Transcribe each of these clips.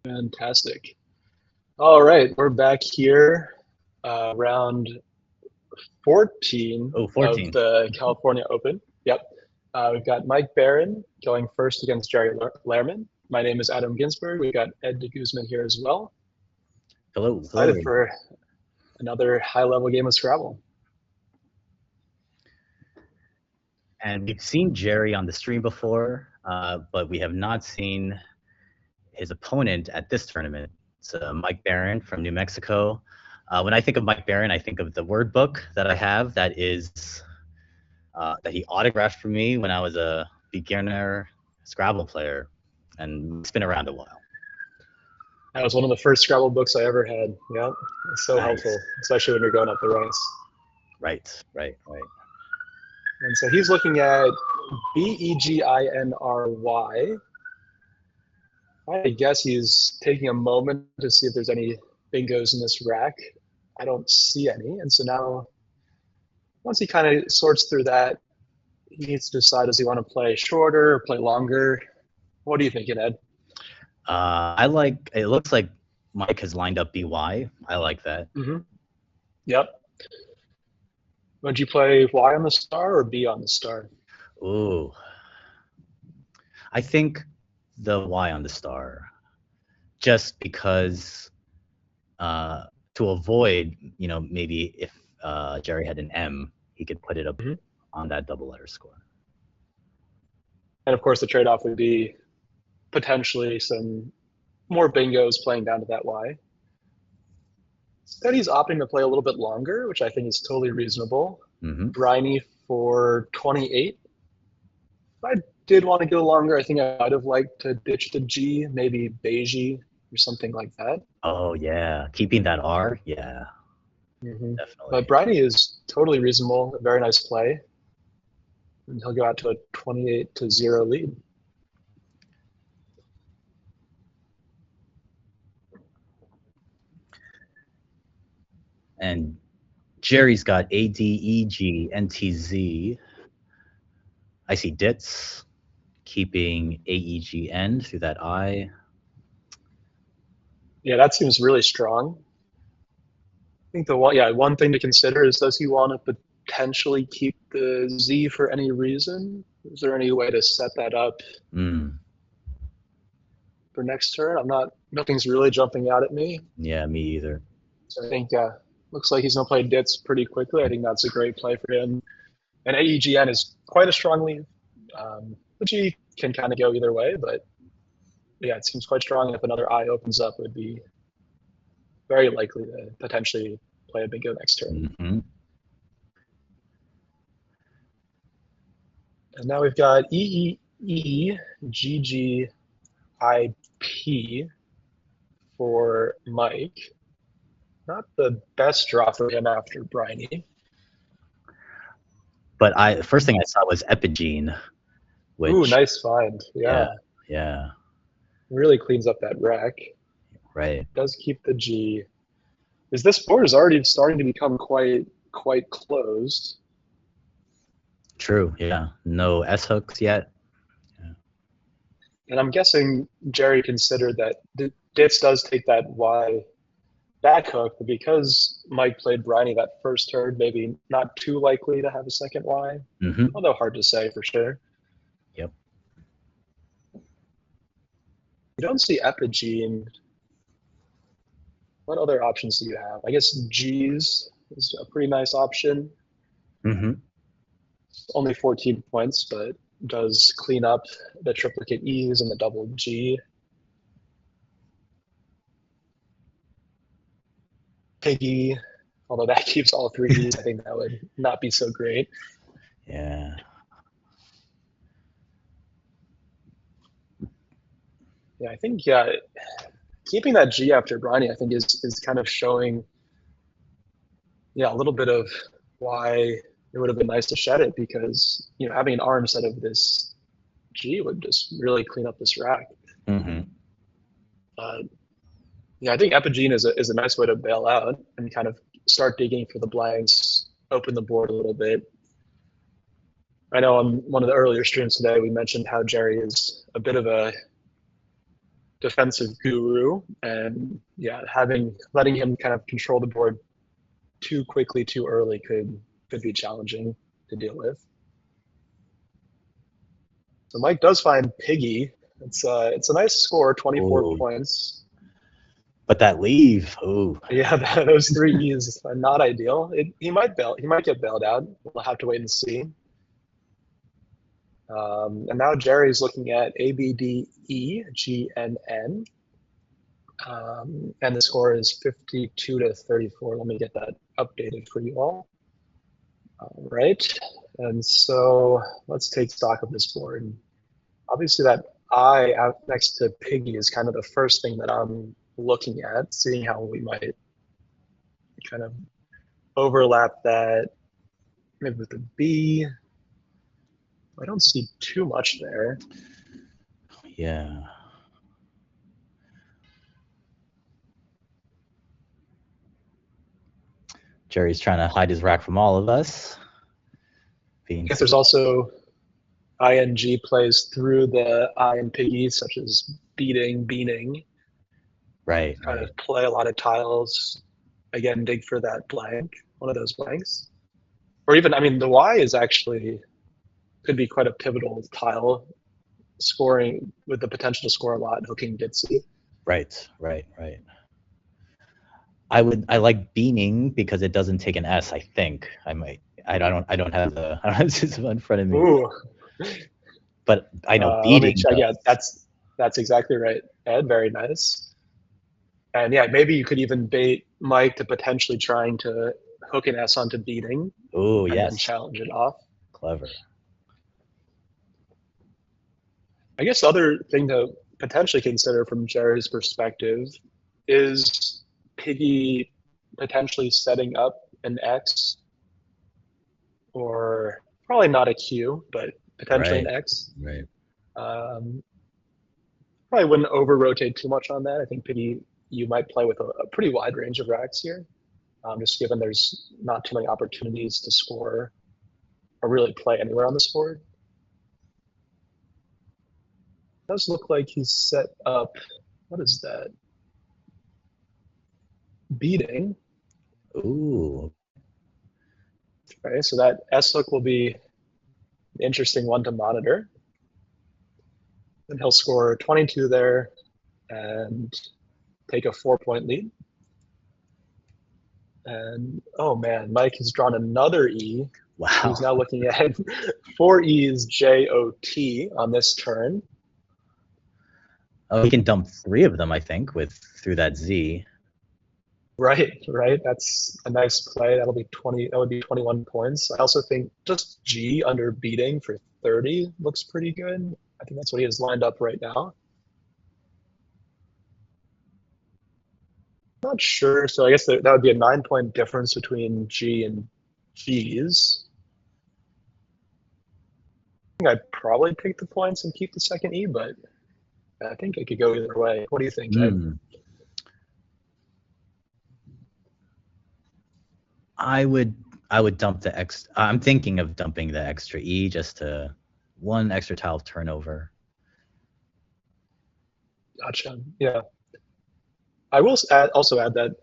Fantastic. All right, we're back here, round 14 Oh, of 14. the California Open. Yep. We've got Mike Barron going first against Jerry Lerman. My name is Adam Ginsberg. We've got Ed de Guzman here as well. Hello, hello Excited everyone. for another high-level game of Scrabble. And we've seen Jerry on the stream before, but we have not seen his opponent at this tournament. It's Mike Barron from New Mexico. When I think of Mike Barron, I think of the word book that I have that he autographed for me when I was a beginner Scrabble player, and it's been around a while. That was one of the first Scrabble books I ever had. Yep. It's so helpful, Nice. especially when you're going up the ranks. Right, right, right. And so he's looking at Beginy. I guess he's taking a moment to see if there's any bingos in this rack. I don't see any. And so now, once he kind of sorts through that, he needs to decide, does he want to play shorter or play longer? What do you think, Ed? I like. It looks like Mike has lined up BY. I like that. Mm-hmm. Yep. Would you play Y on the star or B on the star? Ooh, I think the Y on the star, just because uh, to avoid, maybe if Jerry had an M, he could put it up Mm-hmm. on that double letter score. And of course, the trade off would be potentially some more bingos playing down to that Y. Instead, he's opting to play a little bit longer, which I think is totally reasonable. Hmm. Briny for 28. If I did want to go longer, I think I might have liked to ditch the G, maybe Beige or something like that. Oh yeah, keeping that R, yeah, Hmm. But definitely. Briny is totally reasonable, a very nice play, and he'll go out to a 28-0 lead. And Jerry's got A D E G N T Z. I see Ditz keeping AEGN through that I. Yeah, that seems really strong. I think one thing to consider is, does he want to potentially keep the Z for any reason? Is there any way to set that up Mm, for next turn? Nothing's really jumping out at me. yeah, me either. So I think looks like he's gonna play Ditz pretty quickly. I think that's a great play for him. And AEGN is quite a strong lead. The G can kind of go either way, but yeah, it seems quite strong. If another I opens up, it would be very likely to potentially play a bingo next turn. Hmm. And now we've got EEEGGIP for Mike. Not the best draw for him after Briny. But first thing I saw was Epigene, Ooh, which nice find. yeah, Yeah, yeah, really cleans up that rack. right. Does keep the G. Is this board is already starting to become quite closed. True, yeah. No S hooks yet. Yeah. And I'm guessing Jerry considered that Ditz does take that Y back hook, but because Mike played Briny that first turn, maybe not too likely to have a second Y, Hmm. although hard to say for sure. Yep. You don't see Epigene. What other options do you have? I guess G's is a pretty nice option. Hmm. Only 14 points, but does clean up the triplicate E's and the double G. Piggy, although that keeps all three E's, I think that would not be so great. Yeah. Yeah, I think keeping that G after Briny, I think is kind of showing a little bit of why it would have been nice to shed it, because having an R instead of this G would just really clean up this rack. Hmm. Uh, yeah, I think Epigene is a nice way to bail out and kind of start digging for the blanks, open the board a little bit. I know on one of the earlier streams today we mentioned how Jerry is a bit of a defensive guru, and yeah, letting him kind of control the board too quickly, too early could be challenging to deal with. So Mike does find Piggy. It's a nice score, 24 Ooh. points. But that leave, ooh. Yeah, those 3 E's are not ideal. He might get bailed out. We'll have to wait and see. And now Jerry's looking at A, B, D, E, G, N, N. And the score is 52 to 34. Let me get that updated for you all. All right. And so let's take stock of this board. Obviously, that I out next to Piggy is kind of the first thing that I'm looking at, seeing how we might kind of overlap that maybe with the B. I don't see too much there. Yeah. Jerry's trying to hide his rack from all of us. I guess there's also ing plays through the I and Piggy, such as beating, beaning. Right. Trying to play a lot of tiles. Again, dig for that blank, one of those blanks. Or even, I mean, the Y is actually could be quite a pivotal tile, scoring with the potential to score a lot, hooking Ditsy. Right. I like beaning because it doesn't take an S. I think I might. I don't have the I don't have this in front of me. Ooh. But I know Let beating. me check. Yeah, that's exactly right, Ed. Very nice. And yeah, maybe you could even bait Mike to potentially trying to hook an S onto beating. Oh, and yes. then challenge it off. Clever. I guess the other thing to potentially consider from Jerry's perspective is Piggy potentially setting up an X, or probably not a Q, but potentially an X. Right. Probably wouldn't over rotate too much on that. I think Piggy, you might play with a pretty wide range of racks here, just given there's not too many opportunities to score or really play anywhere on this board. It does look like he's set up, what is that? Beating. Ooh. Okay, so that S hook will be an interesting one to monitor. And he'll score 22 there and take a 4-point lead. And oh man, Mike has drawn another E. Wow. He's now looking at 4 E's JOT on this turn. Oh, he can dump 3 of them, I think, through that Z. Right. That's a nice play. That would be 21 points. I also think just G under beating for 30 looks pretty good. I think that's what he has lined up right now. Not sure. So I guess that would be a 9-point difference between G and G's. I think I'd probably take the points and keep the second E, but I think it could go either way. What do you think, Ed? I would dump the X. I'm thinking of dumping the extra E just to 1 extra tile of turnover. Gotcha. Yeah. I will also add that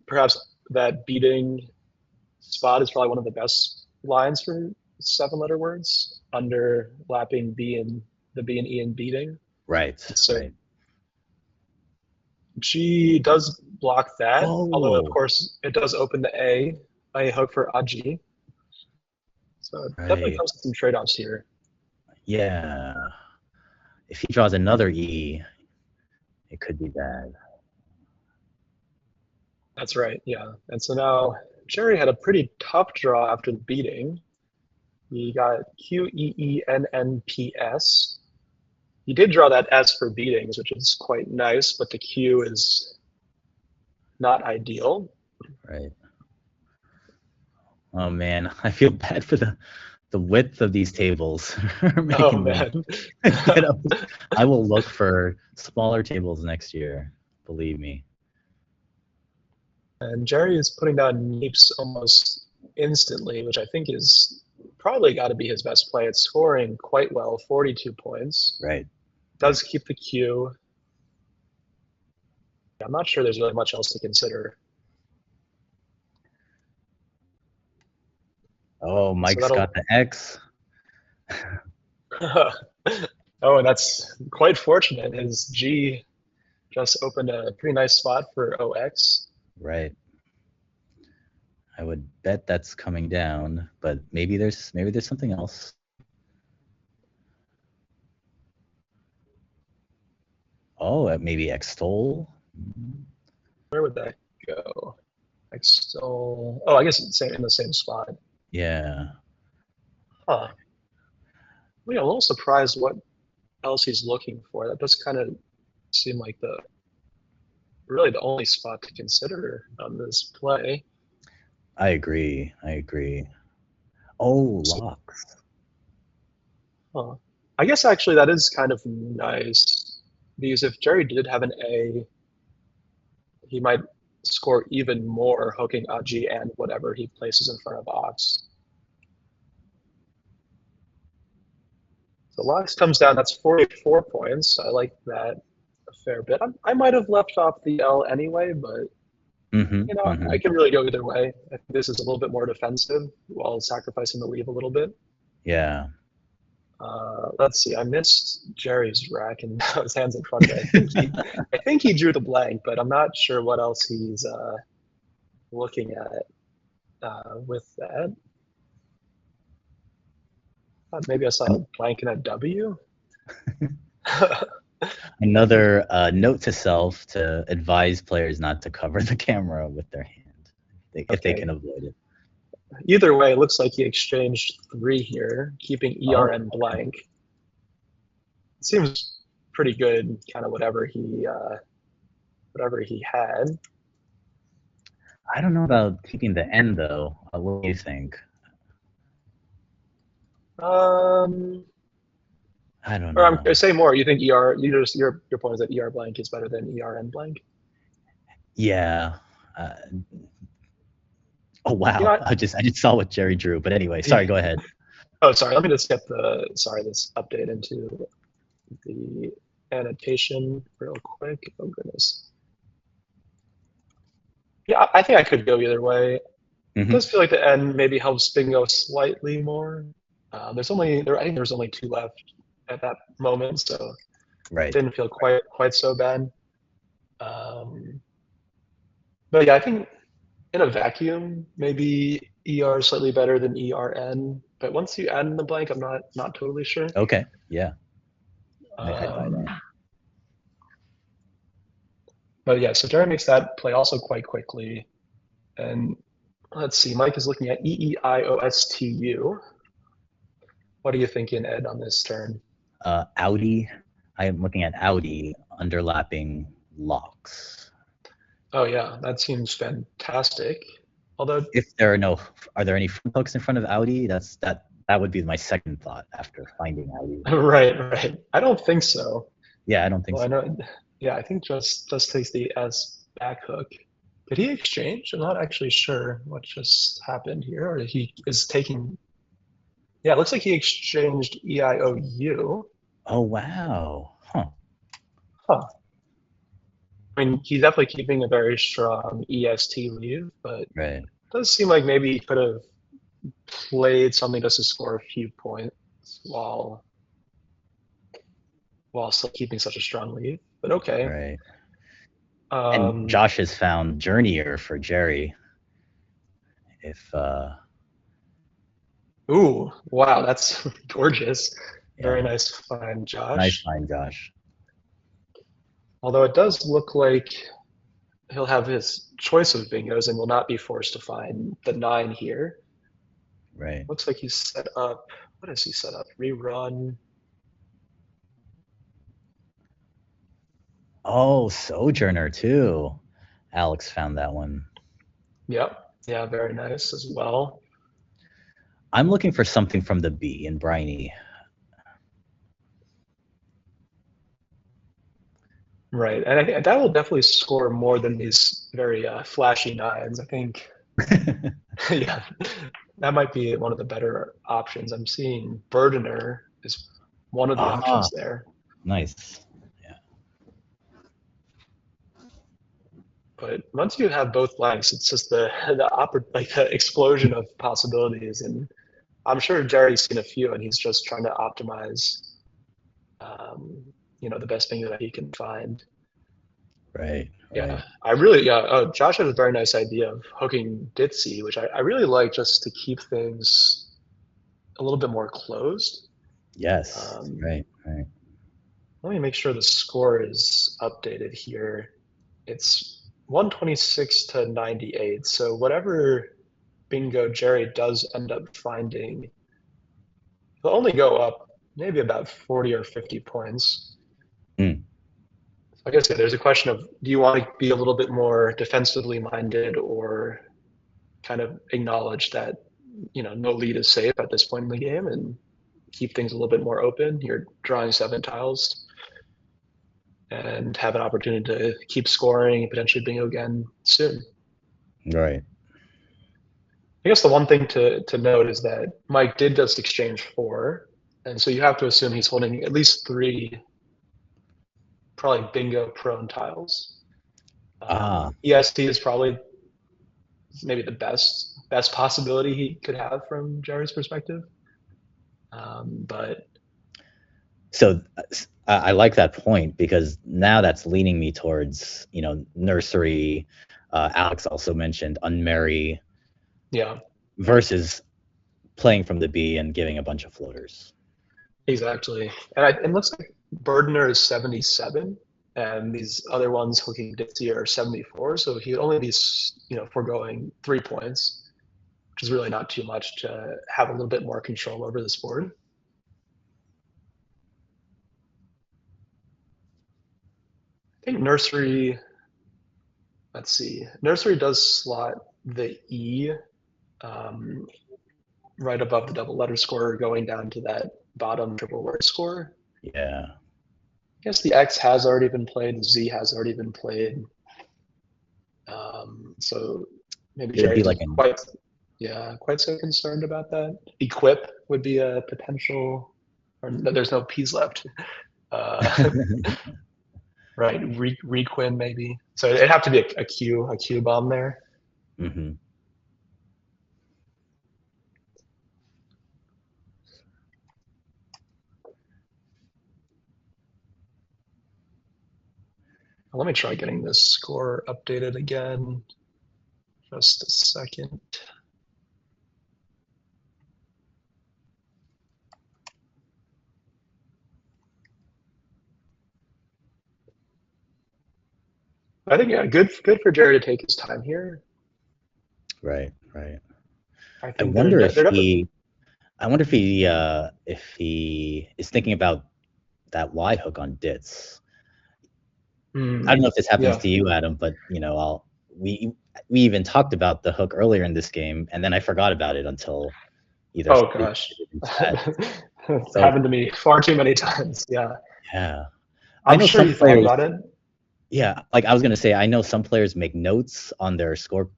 perhaps that beating spot is probably one of the best lines for 7-letter words, underlapping B and E in beating. Right. So right. G does block that, although of course it does open the A hook for Aji. So it definitely comes with some trade-offs here. Yeah. If he draws another E, it could be bad. That's right, yeah. And so now Jerry had a pretty tough draw after the beating. He got QEENNPS. He did draw that S for beatings, which is quite nice, but the Q is not ideal. Right. Oh man, I feel bad for the width of these tables. Oh man. I will look for smaller tables next year, believe me. And Jerry is putting down Neeps almost instantly, which I think is probably got to be his best play. It's scoring quite well, 42 points. Right. Does keep the Q. I'm not sure there's really much else to consider. Oh, So Mike's that'll. got the X. Oh, and that's quite fortunate. His G just opened a pretty nice spot for OX. Right. I would bet that's coming down, but maybe there's something else. Oh, maybe extol. Where would that go? Still. Oh, I guess it's in the same spot. Yeah. Huh. I'm a little surprised what else he's looking for. That does kind of seem like the really the only spot to consider on this play. I agree. I agree. Oh, So, locks. huh. I guess actually that is kind of nice because if Jerry did have an A, he might score even more hooking Aji and whatever he places in front of Ox. So Locks comes down. That's 44 points. I like that a fair bit. I might have left off the L anyway, but Mm-hmm. I Mm-hmm. can really go either way. I think this is a little bit more defensive while sacrificing the leave a little bit. Yeah. Let's see. I missed Jerry's rack and his hands in front of it. I think he drew the blank, but I'm not sure what else he's looking at with that. Maybe I saw a blank and a W. Another note to self to advise players not to cover the camera with their hand if they can Okay. avoid it. Either way, it looks like he exchanged 3 here, keeping Oh, ERN blank. It seems pretty good, kind of whatever he had. I don't know about keeping the N though. What do you think? Um, I don't or know. say more. You think ER? Your point is that ER blank is better than ERN blank. Yeah. Uh, oh You wow. know, I just saw what Jerry drew. But anyway, sorry. Go ahead. oh, sorry. Let me just get this update into the annotation real quick. Oh goodness. Yeah, I think I could go either way. It Hmm. does feel like the N maybe helps Bingo slightly more. I think there's only 2 left at that moment, so Right. didn't feel quite so bad. Um, but yeah, I think in a vacuum, maybe ER is slightly better than ERN. But once you add in the blank, I'm not totally sure. Okay. Yeah. I'd buy Um, that. but yeah, so Jerry makes that play also quite quickly. And let's see, Mike is looking at EEIOSTU. What are you thinking, Ed, on this turn? Audi. I am looking at Audi underlapping locks. Oh yeah, that seems fantastic. Although, If there are no, are there any front hooks in front of Audi? That would be my second thought after finding Audi. right. I don't think so. Yeah, I don't think Well, I so. know. Yeah, I think just takes the S back hook. Did he exchange? I'm not actually sure what just happened here, or he is taking. Yeah, it looks like he exchanged EIOU. Oh wow. Huh. Huh. I mean, he's definitely keeping a very strong EST lead, but it Right. does seem like maybe he could have played something just to score a few points while still keeping such a strong lead. But okay. Right. And Um, Josh has found Journeyer for Jerry. If ooh, wow, that's gorgeous. Very yeah, nice find, nice Josh. find, Josh. Although it does look like he'll have his choice of bingos and will not be forced to find the 9 here. Right. Looks like he's set up. What has he set up? Rerun. Oh, Sojourner too. Alex found that one. Yep. Yeah, very nice as well. I'm looking for something from the B in Briny. Right. And I think that will definitely score more than these very flashy 9s. I think, yeah, that might be one of the better options. I'm seeing Burdener is one of the Ah, options there. nice. Yeah. But once you have both blanks, it's just the explosion of possibilities. And I'm sure Jerry's seen a few, and he's just trying to optimize, um, the best thing that he can find. Right, Yeah, right. Oh, Josh had a very nice idea of hooking Ditzy, which I really like, just to keep things a little bit more closed. Yes, Um, right, right. Let me make sure the score is updated here. It's 126 to 98. So whatever bingo Jerry does end up finding, he'll only go up maybe about 40 or 50 points. Mm, I guess there's a question of, do you want to be a little bit more defensively minded, or kind of acknowledge that no lead is safe at this point in the game and keep things a little bit more open? You're drawing 7 tiles and have an opportunity to keep scoring and potentially bingo again soon. right. I guess the one thing to note is that Mike did just exchange 4, and so you have to assume he's holding at least 3 probably bingo prone tiles. Ah, EST is probably maybe the best possibility he could have from Jerry's perspective. But so I like that point because now that's leaning me towards, nursery. Alex also mentioned unmarry yeah, versus playing from the B and giving a bunch of floaters. exactly. And it looks like Burdener is 77, and these other ones hooking Dixie are 74. So he would only be, foregoing 3 points, which is really not too much to have a little bit more control over this board. I think Nursery, let's see, Nursery does slot the E, um, right above the double letter score, going down to that bottom triple word score. Yeah. I guess the X has already been played, the Z has already been played. So maybe It would Jerry be like isn't an quite so concerned about that. Equip would be a potential, or no, there's no P's left. Uh, right, Requin maybe. So it'd have to be a Q bomb there. hmm Let me try getting this score updated again. Just a second. I think, yeah, good for Jerry to take his time here. right, right. I I think wonder if they're definitely. he if he is thinking about that Y hook on Ditz. I don't know if this happens Yeah. to you, Adam, but we even talked about the hook earlier in this game, and then I forgot about it until either Oh it gosh, in chat. it's So happened to me far too many times. Yeah, yeah, I I'm know sure some you thought players. about it. Yeah, like I was gonna say, I know some players make notes on their score,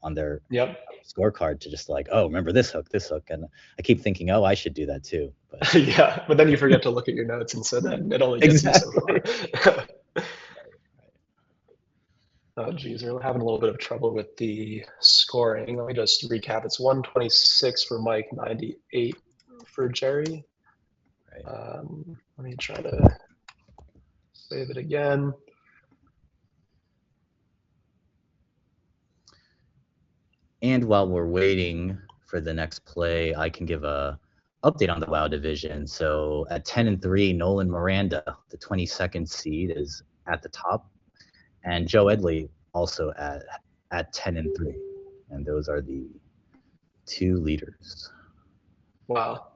on their Yep. scorecard to just like, oh, remember this hook, and I keep thinking, oh, I should do that too. But Yeah, but then you forget to look at your notes, and so then it only gets you so far. exactly. Oh geez, we're having a little bit of trouble with the scoring. Let me just recap. It's 126 for Mike, 98 for Jerry. Right. Let me try to save it again. And while we're waiting for the next play, I can give a update on the WoW division. So at 10-3, Nolan Miranda, the 22nd seed, is at the top, and Joe Edley also at 10-3, and those are the 2 leaders. Wow.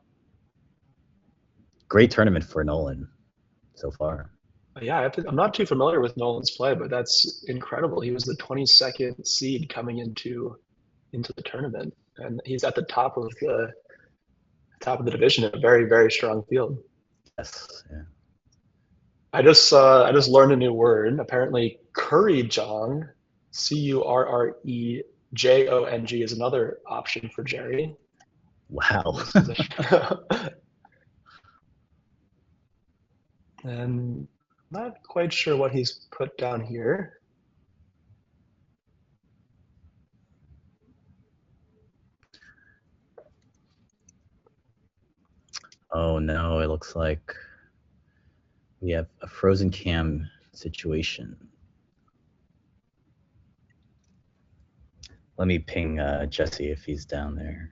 Great tournament for Nolan so far. Yeah, I'm not too familiar with Nolan's play, but that's incredible. He was the 22nd seed coming into the tournament, and he's at the top of the division, a very very strong field. Yes. Yeah. I just learned a new word. Apparently, curry jong, Currejong, is another option for Jerry in Wow. this position. And not quite sure what he's put down here. Oh no, it looks like we have a frozen cam situation. Let me ping Jesse if he's down there.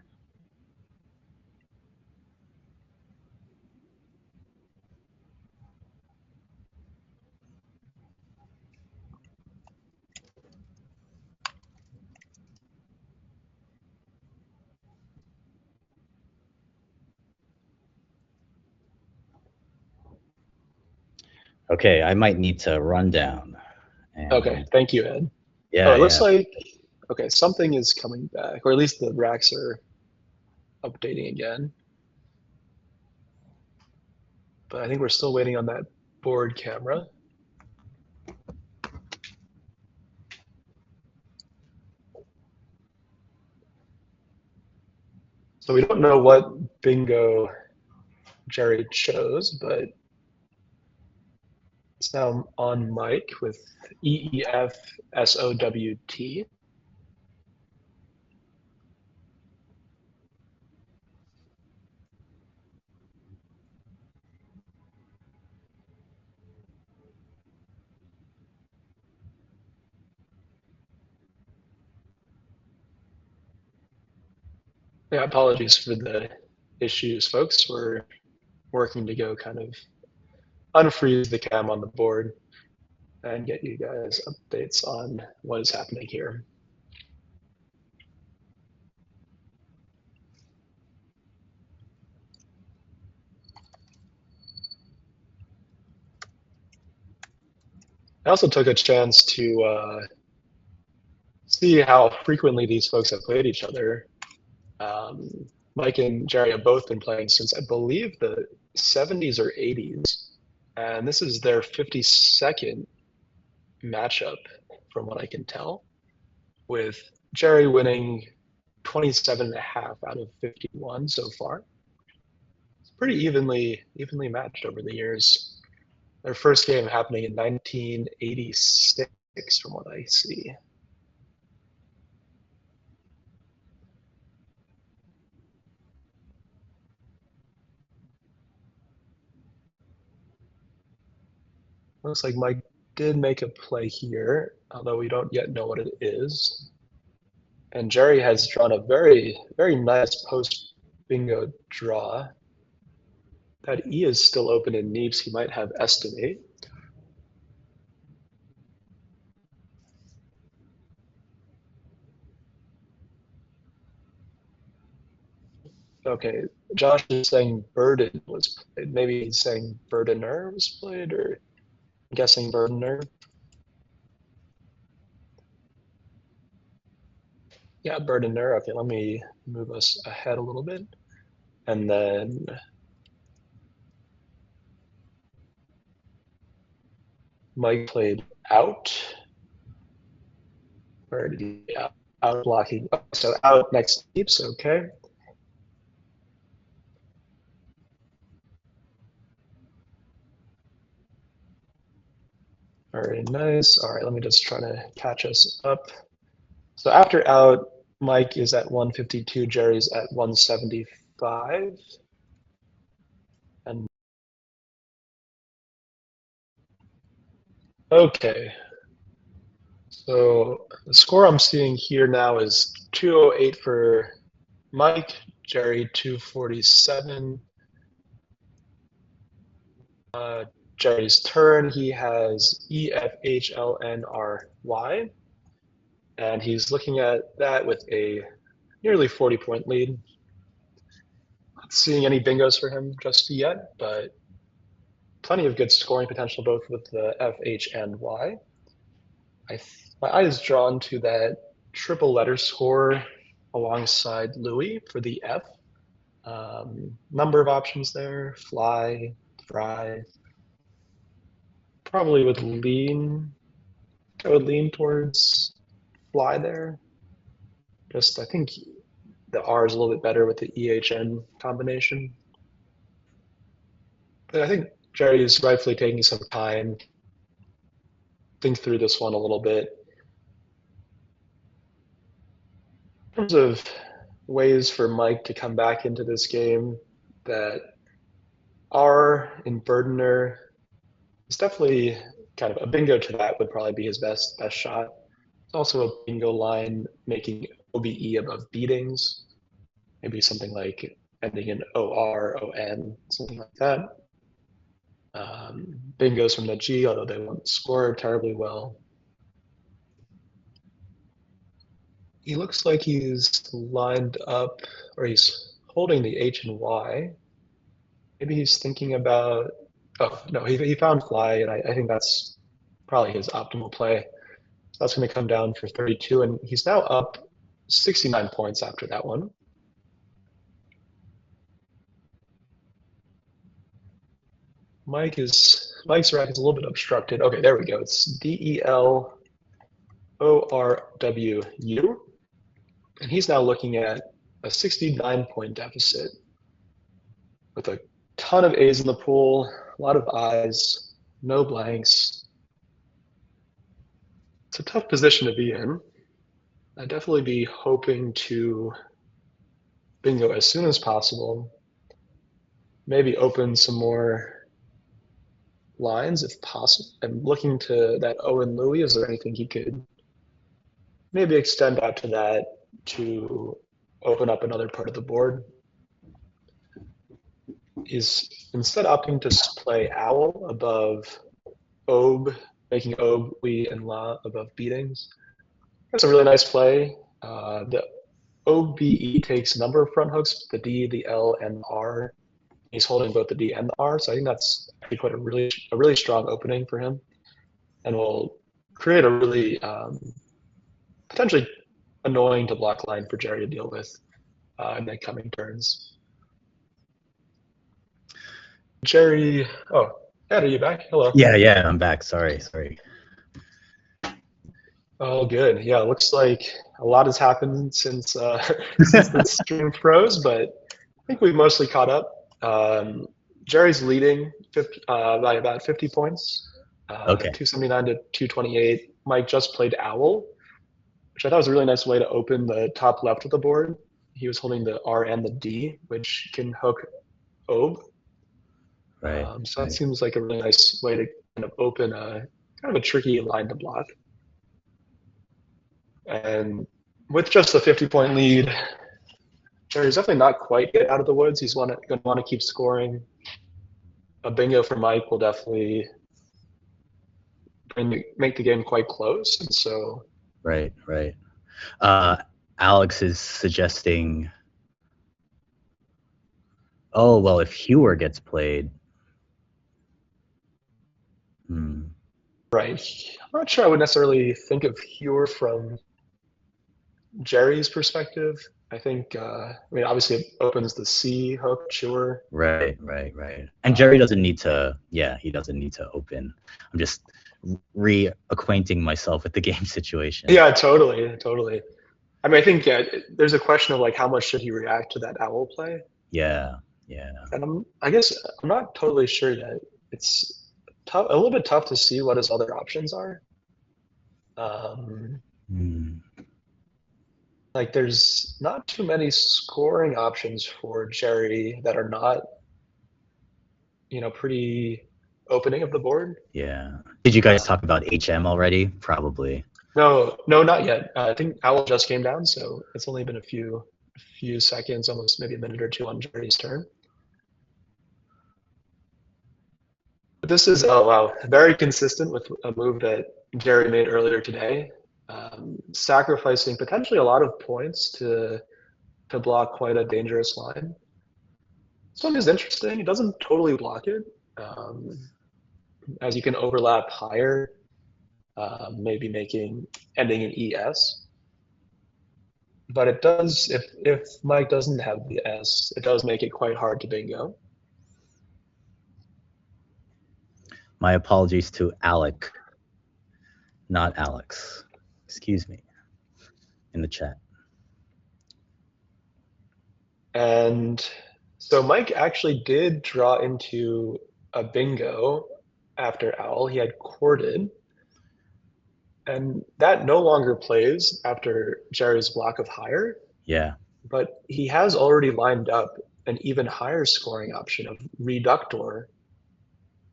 Okay, I might need to run down. And Okay, thank you, Ed. yeah, Oh, it looks yeah. like, okay, something is coming back, or at least the racks are updating again. But I think we're still waiting on that board camera. So we don't know what bingo Jerry chose, but it's now on mic with EEFSOWT. Yeah, apologies for the issues, folks. We're working to go kind of unfreeze the cam on the board and get you guys updates on what is happening here. I also took a chance to see how frequently these folks have played each other. Um, Mike and Jerry have both been playing since I believe the 70s or 80s, and this is their 52nd matchup, from what I can tell, with Jerry winning 27 and a half out of 51 so far. It's pretty evenly matched over the years. Their first game happening in 1986, from what I see. Looks like Mike did make a play here, although we don't yet know what it is. And Jerry has drawn a very nice post bingo draw. That E is still open in Neeps. He might have estimate. Okay, Josh is saying Burden was played. Maybe he's saying Burdener was played, or I'm guessing Burdener. Yeah, Burdener. Okay, let me move us ahead a little bit. And then Mike played out. Where did he out blocking? Oh, so out next Neeps, okay. Very nice. All right, let me just try to catch us up. So after out, Mike is at 152, Jerry's at 175. And okay, so the score I'm seeing here now is 208 for Mike, Jerry 247. Jerry's turn, he has EFHLNRY, and he's looking at that with a nearly 40-point lead. Not seeing any bingos for him just yet, but plenty of good scoring potential both with the F, H, and Y. My eye is drawn to that triple letter score alongside Louis for the F. Number of options there: fly, fry. Probably would lean. I would lean towards fly there. Just I think the R is a little bit better with the EHN combination. But I think Jerry is rightfully taking some time, think through this one a little bit. In terms of ways for Mike to come back into this game that R in Burdener. It's definitely kind of a bingo to that would probably be his best shot. It's also a bingo line making OBE above beatings, maybe something like ending in OR, ON, something like that. Bingos from the G, although they won't score terribly well. He looks like he's lined up, or he's holding the H and Y. Maybe he's thinking about, oh, no, he found fly, and I think that's probably his optimal play. So that's going to come down for 32, and he's now up 69 points after that one. Mike's rack is a little bit obstructed. Okay, there we go. It's DELORWU. And he's now looking at a 69-point deficit with a ton of A's in the pool, a lot of I's, no blanks. It's a tough position to be in. I'd definitely be hoping to bingo as soon as possible. Maybe open some more lines if possible. I'm looking to that Owen Louis. Is there anything he could maybe extend out to that to open up another part of the board? He's instead opting to play Owl above Obe, making Obe, We, and La above beatings. That's a really nice play. The OBE takes a number of front hooks, the D, the L, and the R. He's holding both the D and the R, so I think that's actually quite a really strong opening for him, and will create a really potentially annoying to block line for Jerry to deal with in the coming turns. Jerry, oh, Ed, are you back? Hello. Yeah, I'm back. Sorry. Oh, good. Yeah, it looks like a lot has happened since since the stream froze, but I think we've mostly caught up. Jerry's leading by about 50 points, Okay. 279 to 228. Mike just played Owl, which I thought was a really nice way to open the top left of the board. He was holding the R and the D, which can hook Obe. Right. So that seems like a really nice way to kind of open a kind of a tricky line to block. And with just a 50-point lead, Jerry's definitely not quite yet out of the woods. He's going to want to keep scoring. A bingo for Mike will definitely make the game quite close. And so, Right. Alex is suggesting, oh, well, if Hewer gets played. Right. I'm not sure I would necessarily think of Hewer from Jerry's perspective. I think, I mean, obviously it opens the C hook, sure. Right. And Jerry doesn't need to, he doesn't need to open. I'm just reacquainting myself with the game situation. Yeah, totally. I mean, I think there's a question of like how much should he react to that Owl play? Yeah. And I guess I'm not totally sure yet. It's tough, a little bit tough to see what his other options are. Like there's not too many scoring options for Jerry that are not, pretty opening of the board. Yeah. Did you guys talk about HM already? Probably. No, not yet. I think Owl just came down, so it's only been a few seconds, almost maybe a minute or two on Jerry's turn. But this is, oh wow, very consistent with a move that Jerry made earlier today, sacrificing potentially a lot of points to block quite a dangerous line. This one is interesting. It doesn't totally block it, as you can overlap higher, maybe ending in ES. But it does, if Mike doesn't have the S, it does make it quite hard to bingo. My apologies to Alec, not Alex. Excuse me, in the chat. And so Mike actually did draw into a bingo after Owl. He had courted. And that no longer plays after Jerry's block of higher. Yeah. But he has already lined up an even higher scoring option of reductor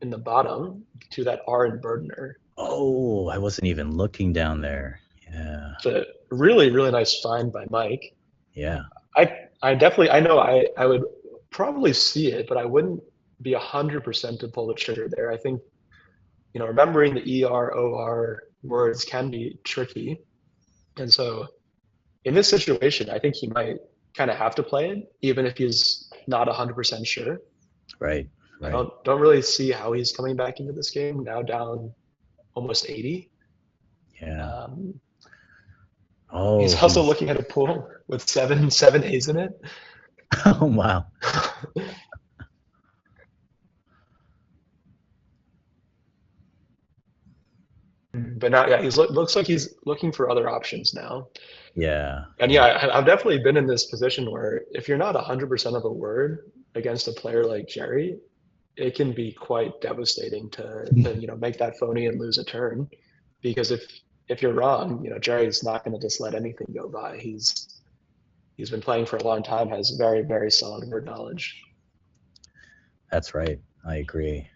in the bottom to that R in Burdener. Oh, I wasn't even looking down there. Yeah. It's a really, really nice find by Mike. Yeah. I definitely, I know I would probably see it, but I wouldn't be 100% to pull the trigger there. I think, remembering the ER, OR words can be tricky. And so in this situation, I think he might kind of have to play it, even if he's not 100% sure. Right. I Right. don't really see how he's coming back into this game now, down almost 80. Yeah. Um, Oh, he's also he's. looking at a pool with seven A's in it. Oh, wow. But now, yeah, looks like he's looking for other options now. Yeah. And Yeah. yeah, I've definitely been in this position where if you're not 100% of a word against a player like Jerry, it can be quite devastating to make that phony and lose a turn. Because if you're wrong, Jerry's not going to just let anything go by. He's been playing for a long time, has very, very solid word knowledge. That's right. I agree.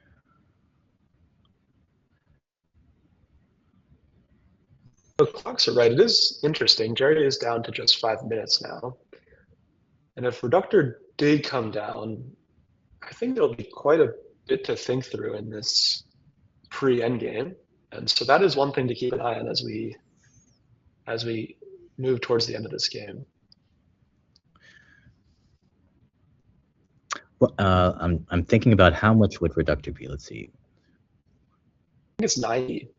The clocks are right. It is interesting. Jerry is down to just 5 minutes now. And if Reductor did come down, I think there'll be quite a bit to think through in this pre-endgame. And so that is one thing to keep an eye on as we move towards the end of this game. Well, I'm thinking about how much would reductor be. Let's see. I think it's 90.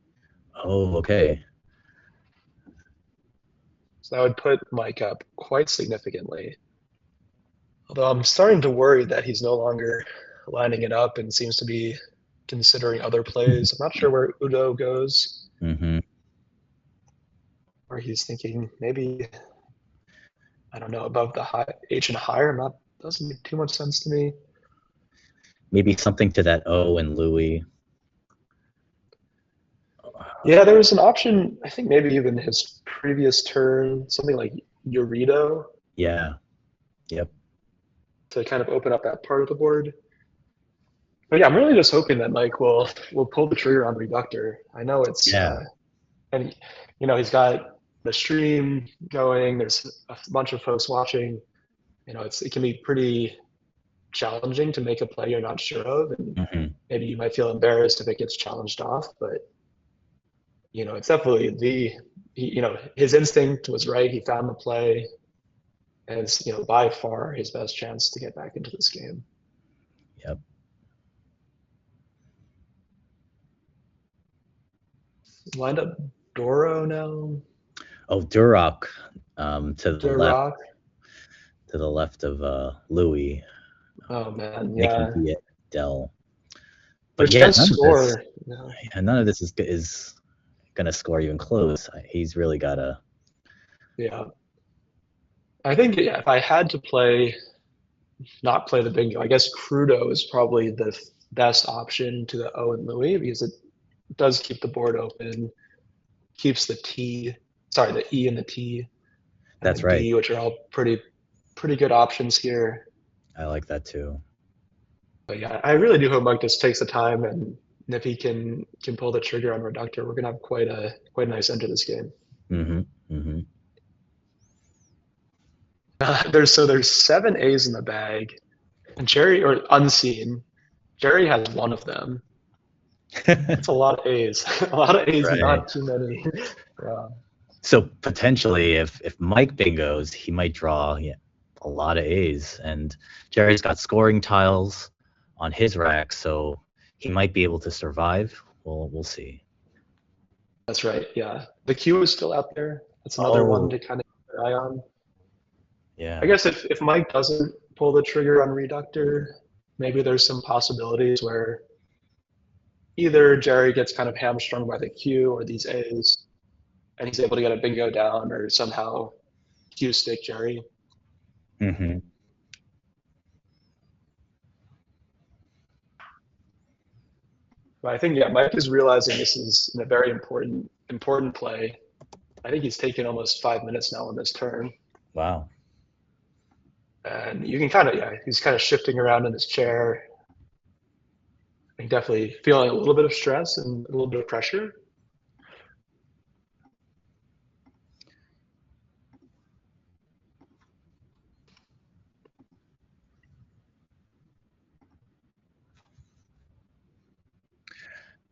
Oh, okay. So that would put Mike up quite significantly. Although I'm starting to worry that he's no longer lining it up and seems to be considering other plays. I'm not sure where Udo goes, Mm-hmm. where he's thinking maybe, I don't know, above the high, H and higher. Doesn't make too much sense to me. Maybe something to that O and Louis. Yeah, there was an option, I think maybe even his previous turn, something like Eurito Yeah. Yep. to kind of open up that part of the board. But yeah, I'm really just hoping that Mike will pull the trigger on Reductor. I know it's Yeah. and he's got the stream going. There's a bunch of folks watching. It can be pretty challenging to make a play you're not sure of, and Mm-hmm. maybe you might feel embarrassed if it gets challenged off. But it's definitely his instinct was right. He found the play, and it's by far his best chance to get back into this game. Yep. Lined up Doro now. Oh, Duroc, to the left, Duroc. to the left of Louis, Oh man, making yeah. the Dell. Their But yeah, chance score. none of this is gonna score even close. He's really gotta. Yeah. I think if I had to not play the bingo, I guess Crudo is probably the best option to the O and Louis because it does keep the board open, keeps the E and the T, and That's the right. D, which are all pretty good options here. I like that too. But yeah, I really do hope Mike just takes the time and if he can pull the trigger on Reductor, we're gonna have quite a nice end to this game. Mm-hmm. Mm-hmm. There's 7 A's in the bag, and or unseen. Jerry has one of them. That's a lot of A's. A lot of A's, Right. not too many. Yeah. So potentially, if Mike bingos, he might draw a lot of A's, and Jerry's got scoring tiles on his rack, so he might be able to survive. We'll see. That's right. Yeah, the Q is still out there. That's another one to kind of keep an eye on. Yeah. I guess if Mike doesn't pull the trigger on Reductor, maybe there's some possibilities where either Jerry gets kind of hamstrung by the Q or these A's, and he's able to get a bingo down, or somehow Q stick Jerry. Mm-hmm. But I think Mike is realizing this is a very important play. I think he's taken almost 5 minutes now on this turn. Wow. And you can kind of, yeah, he's kind of shifting around in his chair. I think definitely feeling a little bit of stress and a little bit of pressure.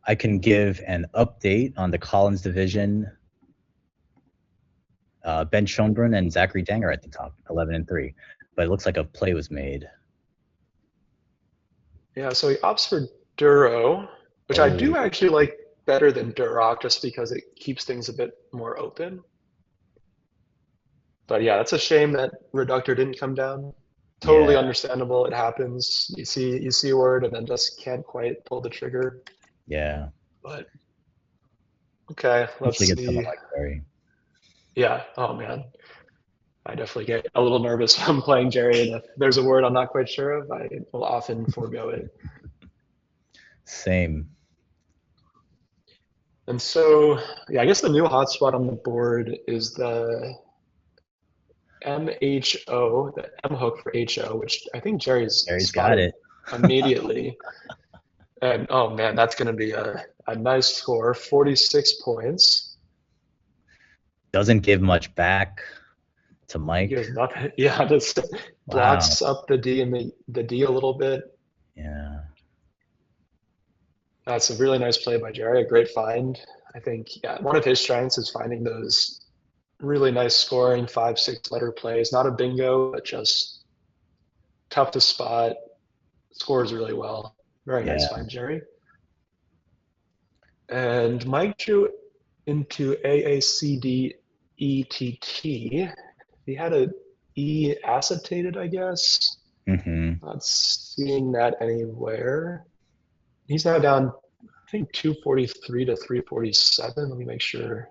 I can give an update on the Collins division. Ben Schoenbrunn and Zachary Danger at the top, 11-3. But it looks like a play was made. Yeah, so he opts for Duro, which I do Oh, actually like better than Duroc just because it keeps things a bit more open. But yeah, that's a shame that Reductor didn't come down. yeah, Totally understandable. It happens. You see a word and then just can't quite pull the trigger. yeah. But okay, let's Hopefully get someone see. like Barry. Yeah. Oh man, I definitely get a little nervous when I'm playing Jerry, and if there's a word I'm not quite sure of, I will often forego it. Same. And so, yeah, I guess the new hotspot on the board is the MHO, the M hook for HO, which I think Jerry's Barry's got spotted it. immediately. And oh man, that's going to be a nice score, 46 points. Doesn't give much back to He Mike. gives nothing. Yeah, just Wow. blocks up the D and the D a little bit. Yeah. That's a really nice play by Jerry, a great find. I think, yeah, one of his strengths is finding those really nice scoring 5, 6 letter plays. Not a bingo, but just tough to spot. Scores really well. Very nice Yeah. find, Jerry. And Mike drew into AACDETT. He had a E acetated, I guess. Mm-hmm. Not seeing that anywhere. He's now down, I think, 243 to 347. Let me make sure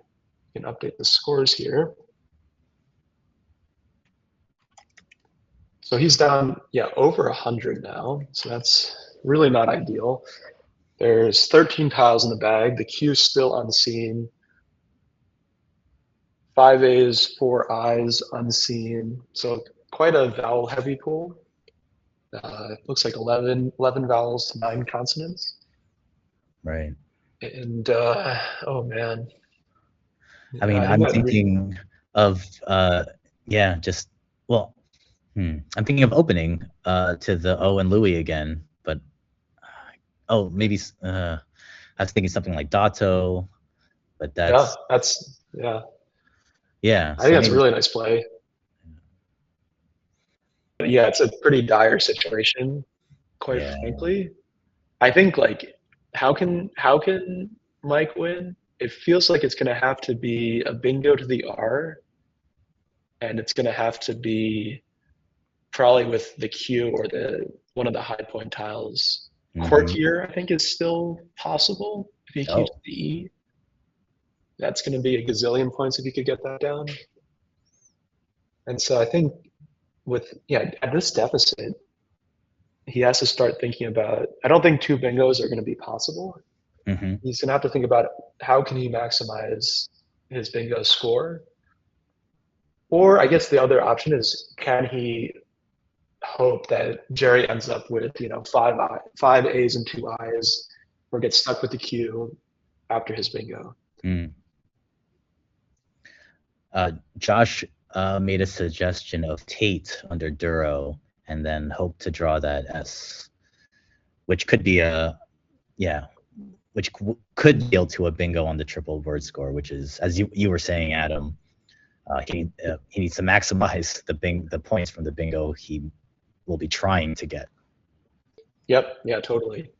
I can update the scores here. So he's down, yeah, over 100 now. So that's really not ideal. There's 13 tiles in the bag. The queue's still unseen. 5 A's, 4 I's unseen. So quite a vowel heavy pool. Looks like 11 vowels, 9 consonants. Right. And oh man, I mean, I think I'm that thinking of yeah, just well, I'm thinking of opening to the O and Louis again, but oh, maybe I was thinking something like Dato, but yeah, that's that's yeah. yeah, I think so that's a maybe really nice play. But yeah, it's a pretty dire situation, quite yeah. frankly. I think like how can Mike win? It feels like it's gonna have to be a bingo to the R, and it's gonna have to be probably with the Q or the one of the high point tiles. Mm-hmm. Courtier, I think, is still possible if he keeps Oh. the E. That's going to be a gazillion points if he could get that down. And so I think with yeah at this deficit, he has to start thinking about. I don't think 2 bingos are going to be possible. Mm-hmm. He's going to have to think about how can he maximize his bingo score. Or I guess the other option is can he hope that Jerry ends up with 5 A's and 2 I's, or get stuck with the Q after his bingo. Mm. Josh made a suggestion of Tate under Duro, and then hope to draw that S, which could be which could yield to a bingo on the triple word score, which is, as you were saying, Adam, he needs to maximize the points from the bingo he will be trying to get. Yep. Yeah. Totally.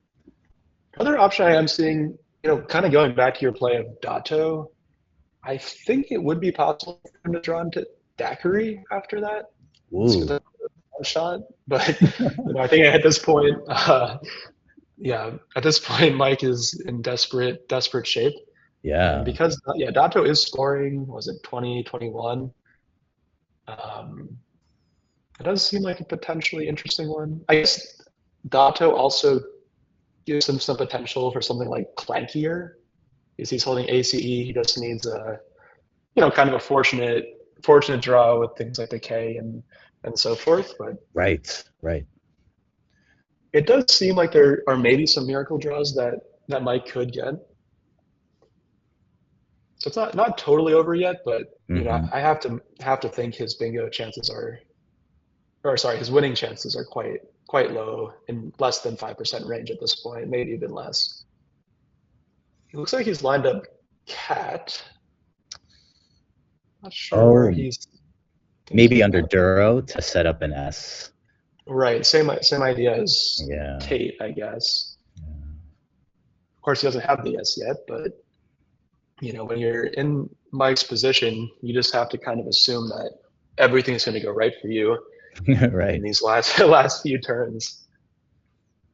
Other option I am seeing, kind of going back to your play of Dato, I think it would be possible for him to draw into Daiquiri after that. Just Ooh, because one shot, but I think at this point, yeah, at this point, Mike is in desperate shape, and yeah. because yeah, Dato is scoring. Was it 2021? Um, it does seem like a potentially interesting one. I guess Dato also gives him some potential for something like clankier. Because he's holding ACE, he just needs a kind of a fortunate draw with things like the K and and so forth. But Right, right. it does seem like there are maybe some miracle draws that Mike could get. So it's not totally over yet, but Hmm. I have to think his bingo chances are, or sorry, his winning chances are quite low, in less than 5% range at this point, maybe even less. It looks like he's lined up cat. Not sure where Oh, he's maybe thinking under about. Duro to set up an S. Right, same idea as Yeah. Tate, I guess. Of course, he doesn't have the S yet, but when you're in Mike's position, you just have to kind of assume that everything's going to go right for you in Right. these last few turns.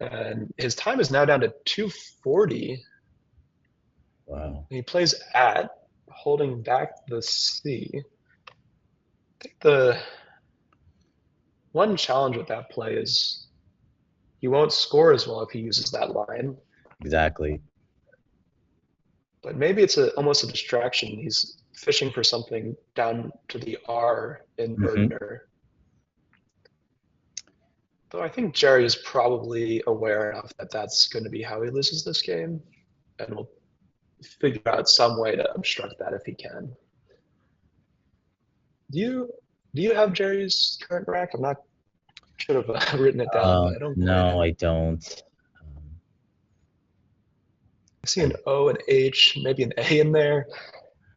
And his time is now down to 240. Wow. And he plays at, holding back the C. I think the one challenge with that play is he won't score as well if he uses that line. Exactly. But maybe it's almost a distraction. He's fishing for something down to the R in Hmm. Bergner. Though I think Jerry is probably aware enough that that's going to be how he loses this game, and will figure out some way to obstruct that if he can. Do you have Jerry's current rack? I'm not should have written it down, but I don't quite No, have. I don't. Um, I see an I, O and H, maybe an A in there.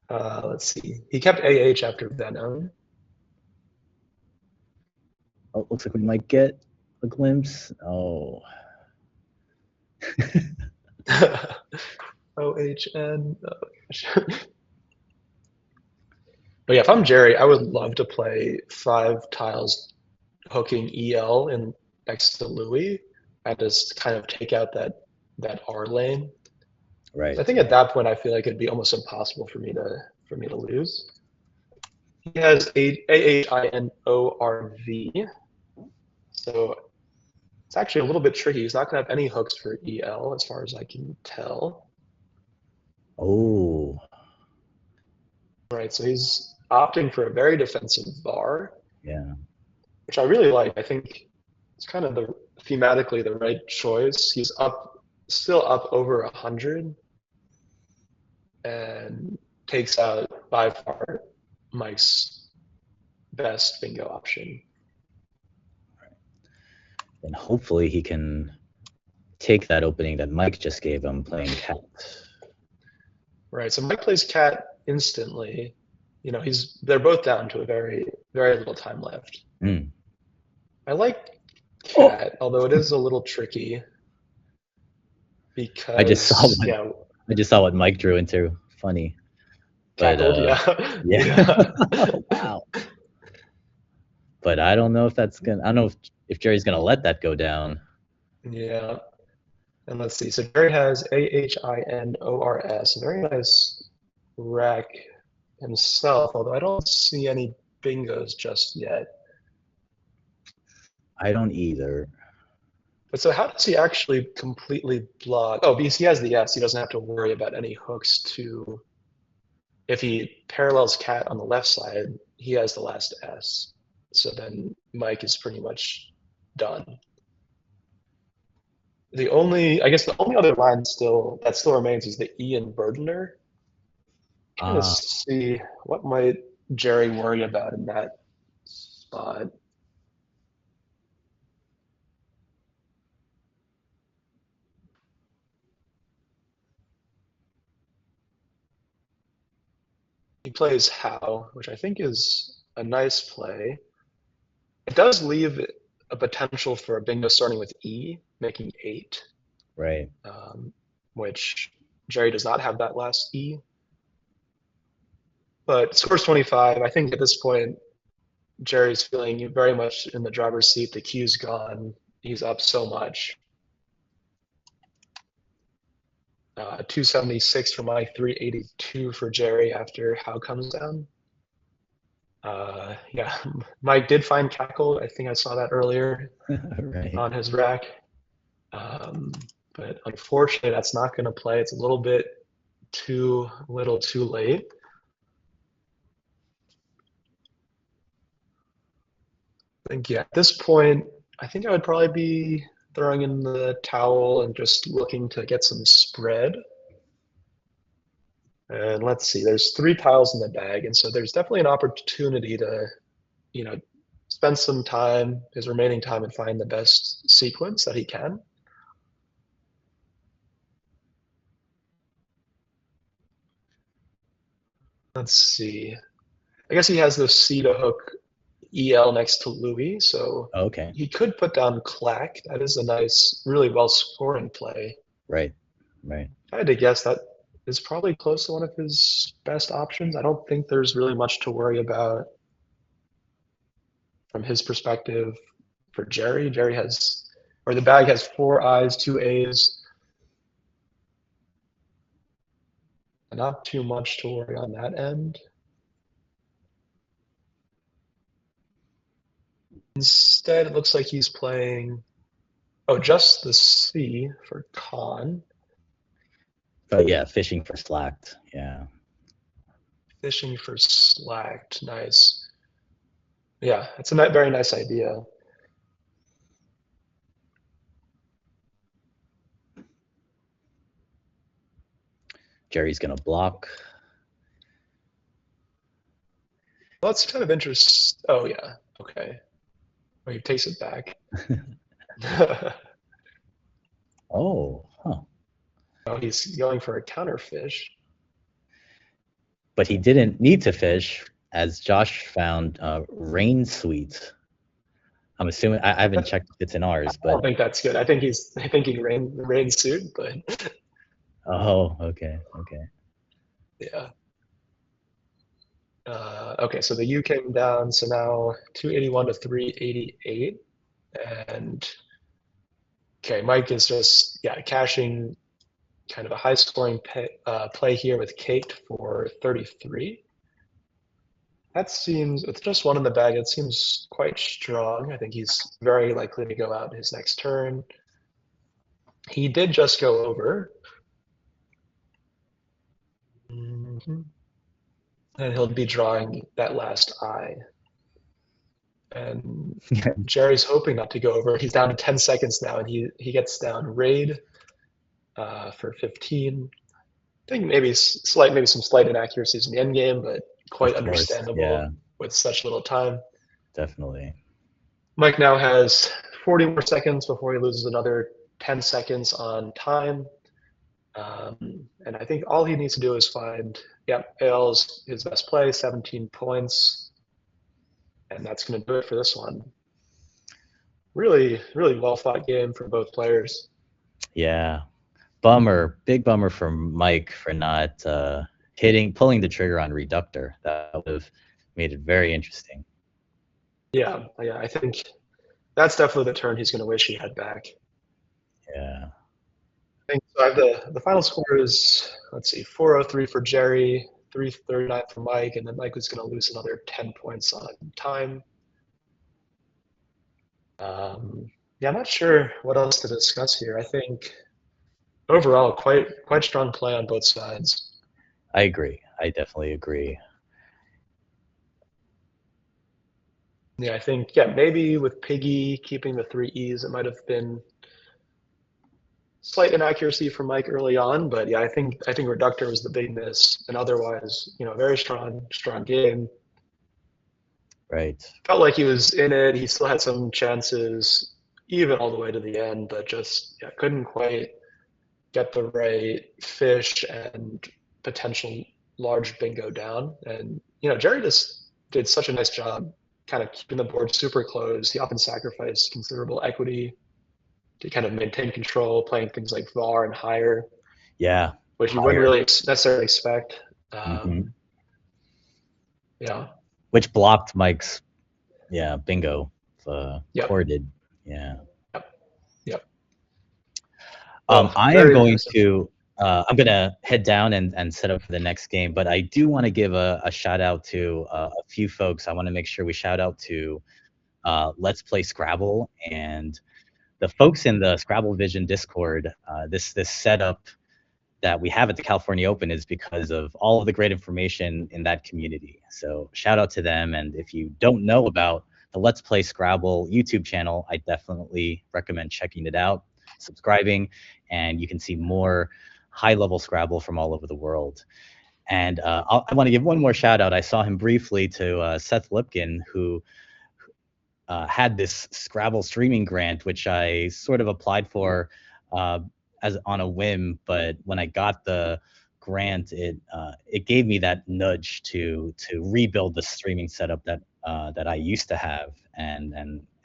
Let's see. He kept AH after Venom. oh, looks like we might get a glimpse. Oh, OHN. But yeah, if I'm Jerry, I would love to play 5 tiles hooking EL in next to Louis and just kind of take out that R lane. So I right. think at that point, I feel like it'd be almost impossible for me to lose. He has AHINORV, so it's actually a little bit tricky. He's not going to have any hooks for EL, as far as I can tell. Oh, Right, so he's opting for a very defensive bar, yeah. which I really like. I think it's kind of thematically the right choice. He's still up over 100, and takes out by far Mike's best bingo option. And hopefully he can take that opening that Mike just gave him playing cat. Right, so Mike plays cat instantly. They're both down to a very, very little time left. Mm. I like Oh, cat, although it is a little tricky I just saw because, what yeah, I just saw what Mike drew into. Funny, but cackled, yeah, yeah. yeah, Wow. But I don't know if that's gonna. I don't know if Jerry's gonna let that go down. yeah. And let's see. So Jerry has AHINORS, a very nice rack himself, although I don't see any bingos just yet. I don't either. But so how does he actually completely block? Oh, because he has the S, he doesn't have to worry about any hooks to. If he parallels cat on the left side, he has the last S. So then Mike is pretty much done. I guess the only other line that still remains is the E in Burdener. Trying to Ah, see what might Jerry worry about in that spot. He plays How, which I think is a nice play. It does leave a potential for a bingo starting with E, making 8, right. which Jerry does not have that last E. But scores 25. I think at this point, Jerry's feeling very much in the driver's seat. The cue's gone. He's up so much. 276 for Mike, 382 for Jerry after How comes down. Yeah, Mike did find Cackle. I think I saw that earlier Right. on his rack. Um, but unfortunately, that's not going to play. It's a little bit too little too late. I think, yeah, at this point, I think I would probably be throwing in the towel and just looking to get some spread. And let's see, there's 3 tiles in the bag, and so there's definitely an opportunity to, you know, spend some time, his remaining time, and find the best sequence that he can. Let's see. I guess he has the C to hook EL next to Louis, so Okay. he could put down Clack. That is a nice, really well scoring play. Right. Right. If I had to guess, that is probably close to one of his best options. I don't think there's really much to worry about from his perspective for Jerry. Jerry has, or the bag has 4 I's, 2 A's. Not too much to worry on that end. Instead, it looks like he's playing, oh, just the C for con. But yeah, fishing for slacked. Yeah. Fishing for slacked. Nice. Yeah, it's a very nice idea. Jerry's gonna block. Well, that's kind of interesting. Oh, yeah. Okay. Oh, he takes it back. Oh, huh. Oh, he's going for a counterfish. But he didn't need to fish, as Josh found rain sweet. I'm assuming I haven't checked if it's in ours, I don't but think that's good. I think he's thinking rain suit, but oh, okay, okay. yeah. Okay, so the U came down, so now 281 to 388, and okay, Mike is just, yeah, cashing kind of a high scoring play here with Kate for 33. That seems, with just one in the bag, it seems quite strong. I think he's very likely to go out his next turn. He did just go over. And he'll be drawing that last I. And Jerry's hoping not to go over. He's down to 10 seconds now, and he gets down raid for 15. I think maybe some slight inaccuracies in the end game, but quite Of course, understandable yeah, with such little time. definitely. Mike now has 40 more seconds before he loses another 10 seconds on time. And I think all he needs to do is find, yeah, AL's his best play, 17 points. And that's going to do it for this one. Really, really well fought game for both players. Yeah, big bummer for Mike for not pulling the trigger on Reductor. That would have made it very interesting. Yeah, I think that's definitely the turn he's going to wish he had back. Yeah. I think so. I have the final score is, let's see, 403 for Jerry, 339 for Mike, and then Mike was going to lose another 10 points on time. Yeah, I'm not sure what else to discuss here. I think overall, quite strong play on both sides. I agree. I definitely agree. Yeah, I think, yeah, maybe with Piggy keeping the 3 E's, it might have been slight inaccuracy for Mike early on, but yeah, I think Reductor was the big miss, and otherwise, very strong game. Right. Felt like he was in it. He still had some chances, even all the way to the end, but just, yeah, couldn't quite get the right fish and potential large bingo down. And Jerry just did such a nice job kind of keeping the board super close. He often sacrificed considerable equity to kind of maintain control, playing things like VAR and higher, Yeah. which you wouldn't really necessarily expect. Yeah. Which blocked Mike's bingo. Yep. Corded. Yeah. Yep. I am going to I'm gonna head down and set up for the next game, but I do want to give a shout out to a few folks. I want to make sure we shout out to Let's Play Scrabble and the folks in the Scrabble Vision Discord. This setup that we have at the California Open is because of all of the great information in that community. So shout out to them. And if you don't know about the Let's Play Scrabble YouTube channel. I definitely recommend checking it out, subscribing, and you can see more high-level Scrabble from all over the world. And I want to give one more shout out. I saw him briefly to Seth Lipkin, who had this Scrabble streaming grant, which I sort of applied for as on a whim. But when I got the grant, it gave me that nudge to rebuild the streaming setup that that I used to have, and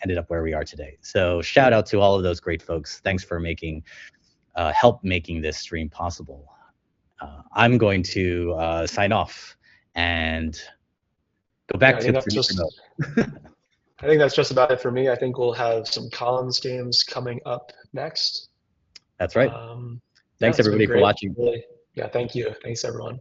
ended up where we are today. So shout out to all of those great folks. Thanks for making help making this stream possible. I'm going to sign off and go back to producer mode. I think that's just about it for me. I think we'll have some Collins games coming up next. That's right. Thanks everybody for watching. Really, yeah, thank you. Thanks everyone.